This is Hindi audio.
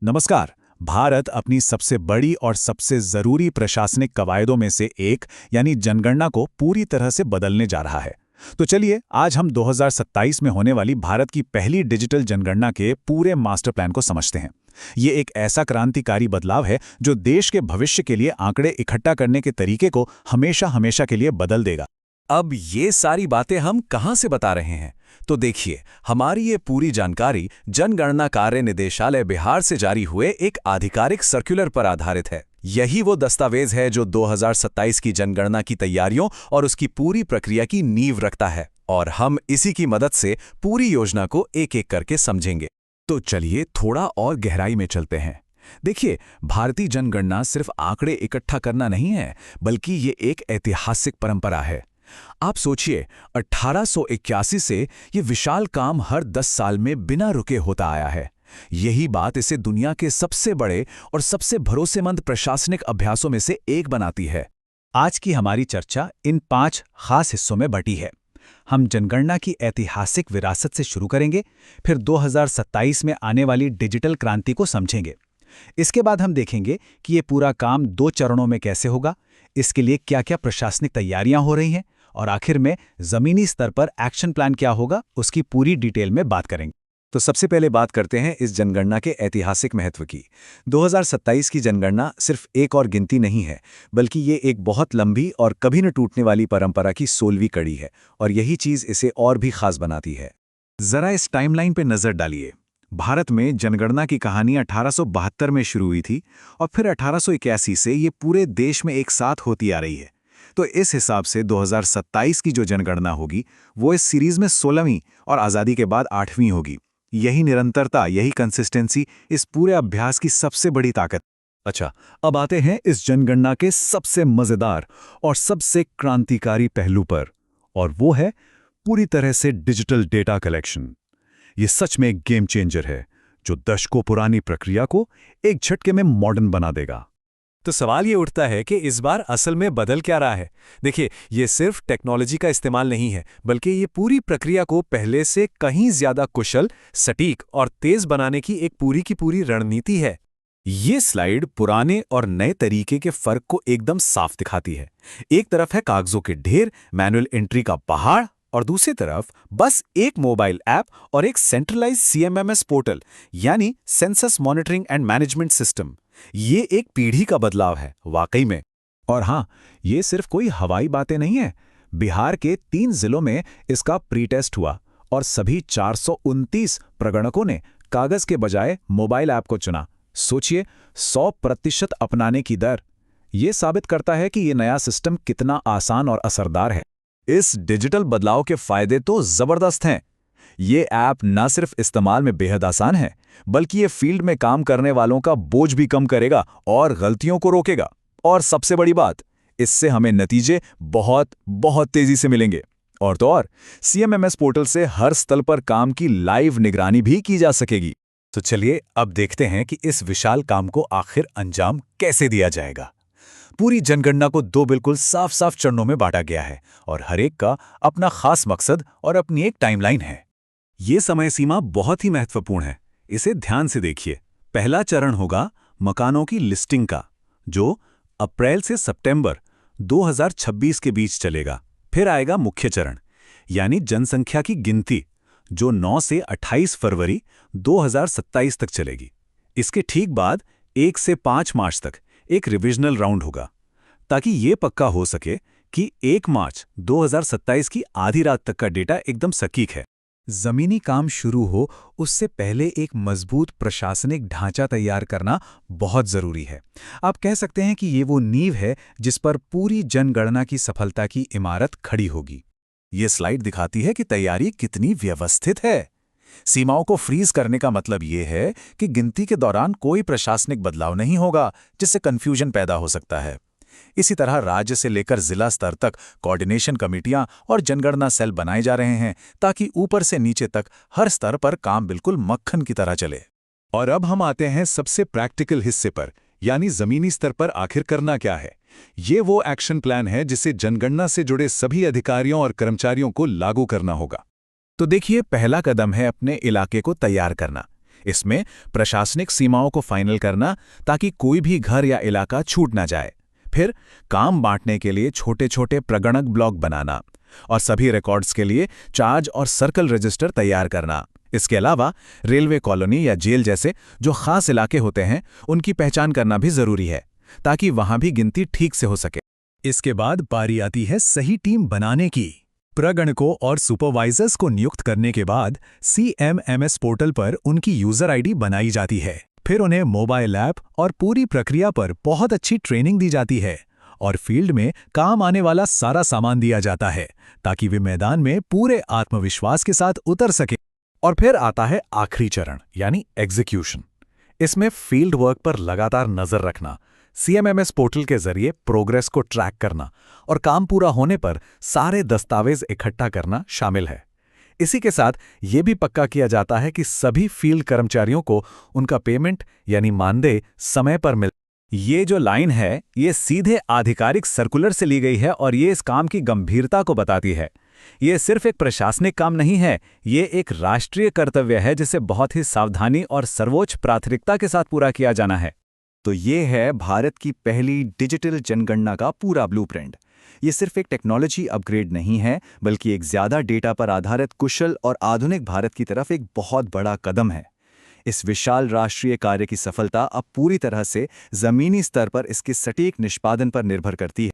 नमस्कार। भारत अपनी सबसे बड़ी और सबसे जरूरी प्रशासनिक कवायदों में से एक यानी जनगणना को पूरी तरह से बदलने जा रहा है। तो चलिए आज हम 2027 में होने वाली भारत की पहली डिजिटल जनगणना के पूरे मास्टर प्लान को समझते हैं। ये एक ऐसा क्रांतिकारी बदलाव है जो देश के भविष्य के लिए आंकड़े इकट्ठा करने के तरीके को हमेशा हमेशा के लिए बदल देगा। अब ये सारी बातें हम कहां से बता रहे हैं? तो देखिए, हमारी ये पूरी जानकारी जनगणना कार्य निदेशालय बिहार से जारी हुए एक आधिकारिक सर्कुलर पर आधारित है। यही वो दस्तावेज है जो 2027 की जनगणना की तैयारियों और उसकी पूरी प्रक्रिया की नींव रखता है, और हम इसी की मदद से पूरी योजना को एक-एक करके समझेंगे। तो चलिए थोड़ा और गहराई में चलते हैं। देखिए, भारतीय जनगणना सिर्फ आंकड़े इकट्ठा करना नहीं है, बल्कि ये एक ऐतिहासिक परंपरा है। आप सोचिए, 1881 से ये विशाल काम हर 10 साल में बिना रुके होता आया है। यही बात इसे दुनिया के सबसे बड़े और सबसे भरोसेमंद प्रशासनिक अभ्यासों में से एक बनाती है। आज की हमारी चर्चा इन 5 खास हिस्सों में बटी है। हम जनगणना की ऐतिहासिक विरासत से शुरू करेंगे, फिर 2027 में आने वाली डिजिटल क्रांति को समझेंगे। इसके बाद हम देखेंगे कि ये पूरा काम 2 चरणों में कैसे होगा, इसके लिए क्या-क्या प्रशासनिक तैयारियां हो रही हैं, और आखिर में जमीनी स्तर पर एक्शन प्लान क्या होगा, उसकी पूरी डिटेल में बात करेंगे। तो सबसे पहले बात करते हैं इस जनगणना के ऐतिहासिक महत्व की। 2027 की जनगणना सिर्फ एक और गिनती नहीं है, बल्कि ये एक बहुत लंबी और कभी न टूटने वाली परंपरा की 16वीं कड़ी है, और यही चीज़ इसे और भी खास बनाती है। जरा इस टाइमलाइन पे नजर डालिए। भारत में जनगणना की कहानी 1872 में शुरू हुई थी, और फिर 1881 से ये पूरे देश में एक साथ होती आ रही है। तो इस हिसाब से 2027 की जो जनगणना होगी, वो इस सीरीज में 16वीं और आज़ादी के बाद 8वीं होगी। यही निरंतरता, यही कंसिस्टेंसी इस पूरे अभ्यास की सबसे बड़ी ताकत। अच्छा, अब आते हैं इस जनगणना के सबसे मजेदार और सबसे क्रांतिकारी पहलू पर, और वो है पूरी तरह से डिजिटल डेटा कलेक्शन। ये सच में एक गेम चेंजर है, जो दशकों पुरानी प्रक्रिया को एक झटके में मॉडर्न बना देगा। तो सवाल ये उठता है कि इस बार असल में बदल क्या रहा है। देखिए, ये सिर्फ टेक्नोलॉजी का इस्तेमाल नहीं है, बल्कि ये पूरी प्रक्रिया को पहले से कहीं ज्यादा कुशल, सटीक और तेज बनाने की एक पूरी की पूरी रणनीति है। ये स्लाइड पुराने और नए तरीके के फर्क को एकदम साफ दिखाती है। एक तरफ है कागजों के ढेर, मैनुअल एंट्री का पहाड़, और दूसरी तरफ बस एक मोबाइल ऐप और एक सेंट्रलाइज्ड सीएमएमएस पोर्टल, यानी census monitoring and management system. ये एक पीढ़ी का बदलाव है वाकई में। और हाँ, ये सिर्फ कोई हवाई बातें नहीं है। बिहार के 3 जिलों में इसका प्री टेस्ट हुआ, और सभी 429 प्रगणकों ने कागज के बजाय मोबाइल ऐप को चुना। सोचिए, 100% अपनाने की दर। ये साबित करता है कि ये नया सिस्टम कितना आसान और असरदार है। इस डिजिटल बदलाव के फायदे तो जबरदस्त हैं। ये ऐप न सिर्फ इस्तेमाल में बेहद आसान है, बल्कि ये फील्ड में काम करने वालों का बोझ भी कम करेगा और गलतियों को रोकेगा। और सबसे बड़ी बात, इससे हमें नतीजे बहुत बहुत तेजी से मिलेंगे। और तो और, सीएमएमएस पोर्टल से हर स्तर पर काम की लाइव निगरानी भी की जा सकेगी। तो चलिए अब देखते हैं कि इस विशाल काम को आखिर अंजाम कैसे दिया जाएगा। पूरी जनगणना को 2 बिल्कुल साफ साफ चरणों में बांटा गया है, और हर एक का अपना खास मकसद और अपनी एक टाइमलाइन है। ये समय सीमा बहुत ही महत्वपूर्ण है, इसे ध्यान से देखिए। पहला चरण होगा मकानों की लिस्टिंग का, जो अप्रैल से सितंबर 2026 के बीच चलेगा। फिर आएगा मुख्य चरण, यानी जनसंख्या की गिनती, जो 9 से 28 फरवरी 2027 तक चलेगी। इसके ठीक बाद 1 से 5 मार्च तक एक रिविजनल राउंड होगा, ताकि ये पक्का हो सके कि 1 मार्च 2027 की आधी रात तक का डेटा एकदम सटीक है। जमीनी काम शुरू हो उससे पहले एक मजबूत प्रशासनिक ढांचा तैयार करना बहुत जरूरी है। आप कह सकते हैं कि ये वो नींव है जिस पर पूरी जनगणना की सफलता की इमारत खड़ी होगी। ये स्लाइड दिखाती है कि तैयारी कितनी व्यवस्थित है। सीमाओं को फ्रीज करने का मतलब ये है कि गिनती के दौरान कोई प्रशासनिक बदलाव नहीं होगा, जिससे कंफ्यूजन पैदा हो सकता है। इसी तरह राज्य से लेकर जिला स्तर तक कोऑर्डिनेशन कमेटियां और जनगणना सेल बनाए जा रहे हैं, ताकि ऊपर से नीचे तक हर स्तर पर काम बिल्कुल मक्खन की तरह चले। और अब हम आते हैं सबसे प्रैक्टिकल हिस्से पर, यानी जमीनी स्तर पर आखिर करना क्या है। ये वो एक्शन प्लान है जिसे जनगणना से जुड़े सभी अधिकारियों और कर्मचारियों को लागू करना होगा। तो देखिए, पहला कदम है अपने इलाके को तैयार करना। इसमें प्रशासनिक सीमाओं को फाइनल करना ताकि कोई भी घर या इलाका छूट ना जाए, फिर काम बांटने के लिए छोटे छोटे प्रगणक ब्लॉक बनाना और सभी रिकॉर्ड्स के लिए चार्ज और सर्कल रजिस्टर तैयार करना। इसके अलावा रेलवे कॉलोनी या जेल जैसे जो खास इलाके होते हैं उनकी पहचान करना भी जरूरी है ताकि वहां भी गिनती ठीक से हो सके। इसके बाद बारी आती है सही टीम बनाने की। प्रगणकों और सुपरवाइजर्स को नियुक्त करने के बाद CMMS पोर्टल पर उनकी यूजर आईडी बनाई जाती है। फिर उन्हें मोबाइल ऐप और पूरी प्रक्रिया पर बहुत अच्छी ट्रेनिंग दी जाती है और फील्ड में काम आने वाला सारा सामान दिया जाता है ताकि वे मैदान में पूरे आत्मविश्वास के साथ उतर सके। और फिर आता है आखिरी चरण यानी एग्जीक्यूशन। इसमें फील्ड वर्क पर लगातार नजर रखना, CMMS पोर्टल के जरिए प्रोग्रेस को ट्रैक करना और काम पूरा होने पर सारे दस्तावेज इकट्ठा करना शामिल है। इसी के साथ ये भी पक्का किया जाता है कि सभी फील्ड कर्मचारियों को उनका पेमेंट यानी मानदेय समय पर मिल। ये जो लाइन है ये सीधे आधिकारिक सर्कुलर से ली गई है और ये इस काम की गंभीरता को बताती है। ये सिर्फ एक प्रशासनिक काम नहीं है, ये एक राष्ट्रीय कर्तव्य है जिसे बहुत ही सावधानी और सर्वोच्च प्राथमिकता के साथ पूरा किया जाना है। तो ये है भारत की पहली डिजिटल जनगणना का पूरा ब्लूप्रिंट। ये सिर्फ एक टेक्नोलॉजी अपग्रेड नहीं है, बल्कि एक ज़्यादा डेटा पर आधारित कुशल और आधुनिक भारत की तरफ एक बहुत बड़ा कदम है। इस विशाल राष्ट्रीय कार्य की सफलता अब पूरी तरह से ज़मीनी स्तर पर इसके सटीक निष्पादन पर निर्भर करती है।